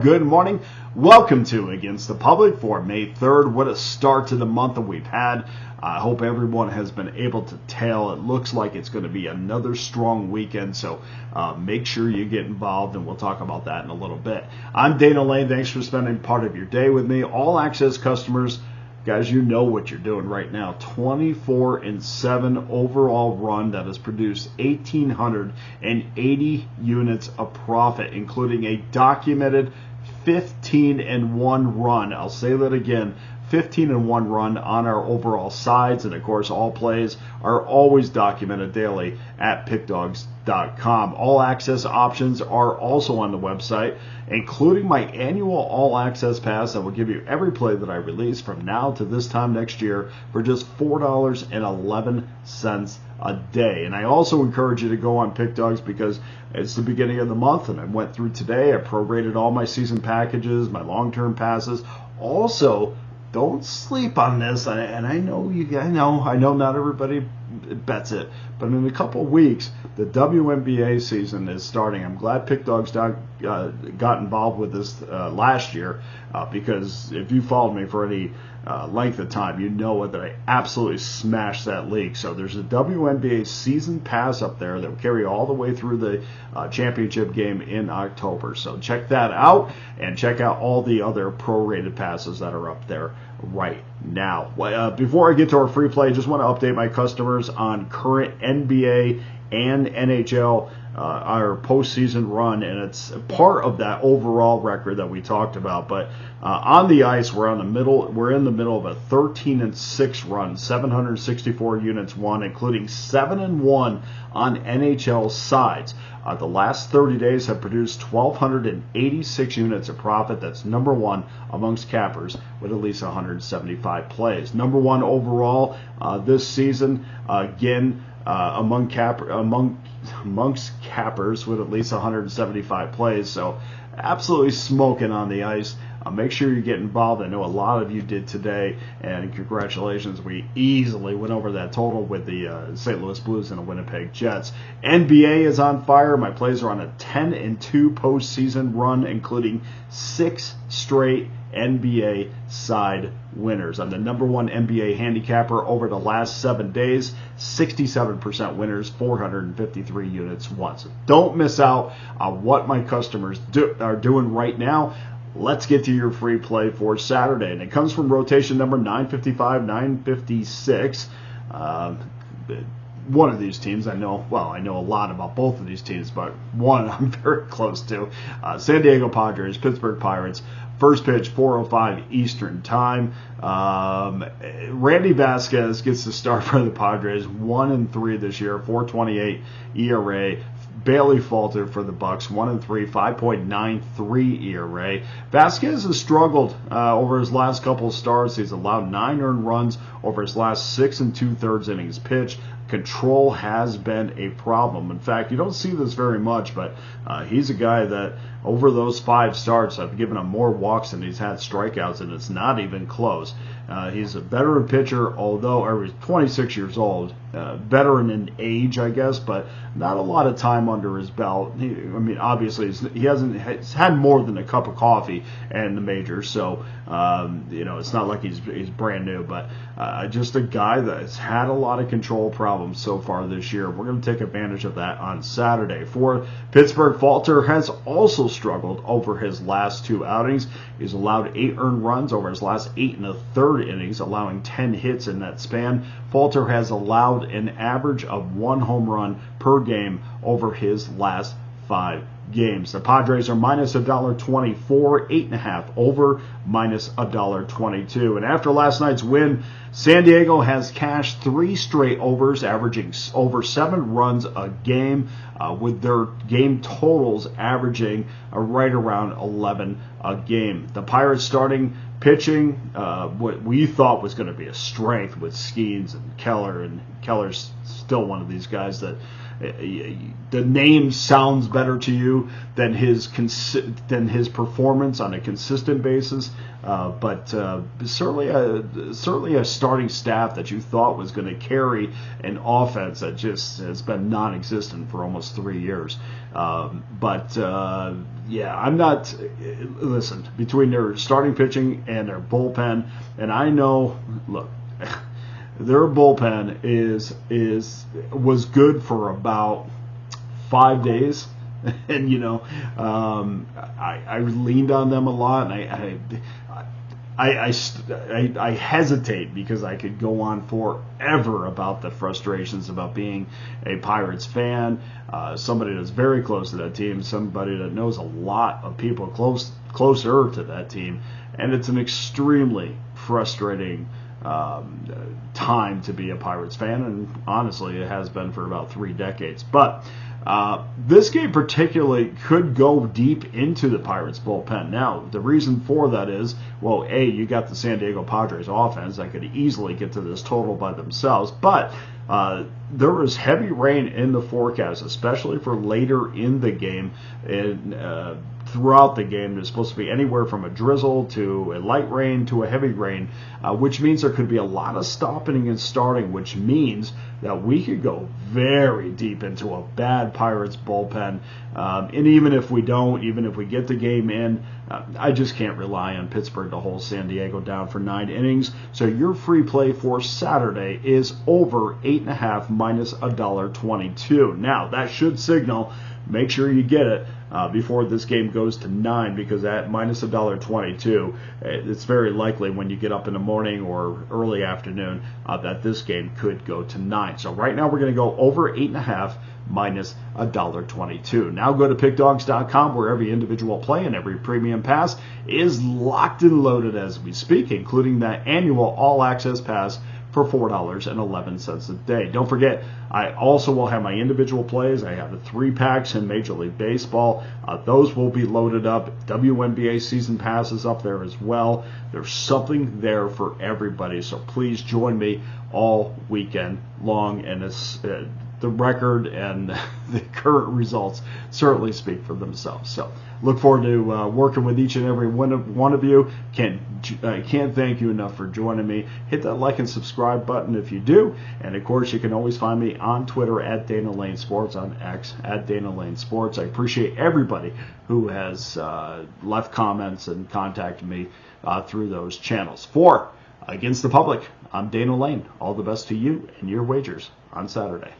Good morning. Welcome to Against the Public for May 3rd. What a start to the month that we've had. I hope everyone has been able to tell. It looks like it's going to be another strong weekend, so make sure you get involved, and we'll talk about that in a little bit. I'm Dana Lane. Thanks for spending part of your day with me. All access customers, guys, you know what you're doing right now. 24-7 overall run that has produced 1,880 units of profit, including a documented 15-1 run. I'll say that again. 15-1 run on our overall sides, and of course all plays are always documented daily at Pickdawgz.com. All access options are also on the website, including my annual all access pass that will give you every play that I release from now to this time next year for just $4.11 a day. And I also encourage you to go on Pickdawgz because it's the beginning of the month, and I went through today. I prorated all my season packages, my long-term passes. Also, don't sleep on this, and I know not everybody bets it, but in a couple of weeks, the WNBA season is starting. I'm glad Pickdawgz got involved with this last year because if you followed me for any length of time, you know that I absolutely smashed that league. So there's a WNBA season pass up there that will carry all the way through the championship game in October. So check that out, and check out all the other prorated passes that are up there right now. Before I get to our free play, I just want to update my customers on current NBA and NHL our postseason run, and it's part of that overall record that we talked about. But on the ice, we're in the middle of a 13-6 run, 764 units won, including 7-1 on NHL sides. The last 30 days have produced 1,286 units of profit. That's number one amongst cappers with at least 175 plays. Number one overall this season, again, amongst cappers with at least 175 plays. So absolutely smoking on the ice. Make sure you get involved. I know a lot of you did today, and congratulations. We easily went over that total with the St. Louis Blues and the Winnipeg Jets. NBA is on fire. My plays are on a 10-2 postseason run, including 6 straight NBA side winners. I'm the number one NBA handicapper over the last 7 days. 67% winners, 453 units won. So don't miss out on what my customers are doing right now. Let's get to your free play for Saturday, and it comes from rotation number 955, 956. One of these teams I know a lot about both of these teams, but one I'm very close to. San Diego Padres, Pittsburgh Pirates. First pitch, 4:05 Eastern Time. Randy Vasquez gets the start for the Padres, 1-3 this year, 4.28 ERA. Bailey Falter for the Bucks, 1-3, 5.93 ERA. Vasquez has struggled over his last couple of starts. He's allowed 9 earned runs over his last 6 2/3 innings pitched. Control has been a problem. In fact, you don't see this very much, but he's a guy that over those 5 starts, I've given him more walks than he's had strikeouts, and it's not even close. He's a veteran pitcher, although he's 26 years old. Veteran in age, I guess, but not a lot of time under his belt. Obviously, he's had more than a cup of coffee in the majors, so it's not like he's brand new, but just a guy that's had a lot of control problems so far this year. We're going to take advantage of that on Saturday. For Pittsburgh, Falter has also struggled over his last 2 outings. He's allowed 8 earned runs over his last 8 1/3 innings, allowing 10 hits in that span. Falter has allowed an average of 1 home run per game over his last 5 games. The Padres are minus $1.24, 8.5 over, minus $1.22. And after last night's win, San Diego has cashed 3 straight overs, averaging over 7 runs a game, with their game totals averaging right around 11 a game. The Pirates starting pitching, what we thought was going to be a strength with Skeens and Keller, and Keller's still one of these guys that the name sounds better to you than his performance on a consistent basis. But certainly a starting staff that you thought was going to carry an offense that just has been non-existent for almost 3 years. Yeah, I'm not. Listen, between their starting pitching and their bullpen, and I know, look, their bullpen was good for about 5 days, and I leaned on them a lot, and I hesitate because I could go on forever about the frustrations about being a Pirates fan, somebody that's very close to that team, somebody that knows a lot of people closer to that team, and it's an extremely frustrating time to be a Pirates fan, and honestly, it has been for about 3 decades. But this game particularly could go deep into the Pirates bullpen. Now, the reason for that is, well, A, you got the San Diego Padres offense that could easily get to this total by themselves, but there was heavy rain in the forecast, especially for later in the game. Throughout the game, there's supposed to be anywhere from a drizzle to a light rain to a heavy rain, which means there could be a lot of stopping and starting, which means that we could go very deep into a bad Pirates bullpen. And even if we don't, even if we get the game in, I just can't rely on Pittsburgh to hold San Diego down for 9 innings. So your free play for Saturday is over 8.5 minus $1.22. Now, that should signal, make sure you get it before this game goes to 9, because at minus $1.22, it's very likely when you get up in the morning or early afternoon that this game could go to 9. So right now we're going to go over 8.5 minus $1.22. Now go to pickdawgz.com, where every individual play and every premium pass is locked and loaded as we speak, including that annual all-access pass for $4.11 a day. Don't forget, I also will have my individual plays. I have the 3-packs in Major League Baseball. Those will be loaded up. WNBA season pass is up there as well. There's something there for everybody, so please join me all weekend long. And the record and the current results certainly speak for themselves. So look forward to working with each and every one of you. I can't thank you enough for joining me. Hit that like and subscribe button if you do. And of course, you can always find me on Twitter at Dana Lane Sports, on X at Dana Lane Sports. I appreciate everybody who has left comments and contacted me through those channels. For Against the Public, I'm Dana Lane. All the best to you and your wagers on Saturday.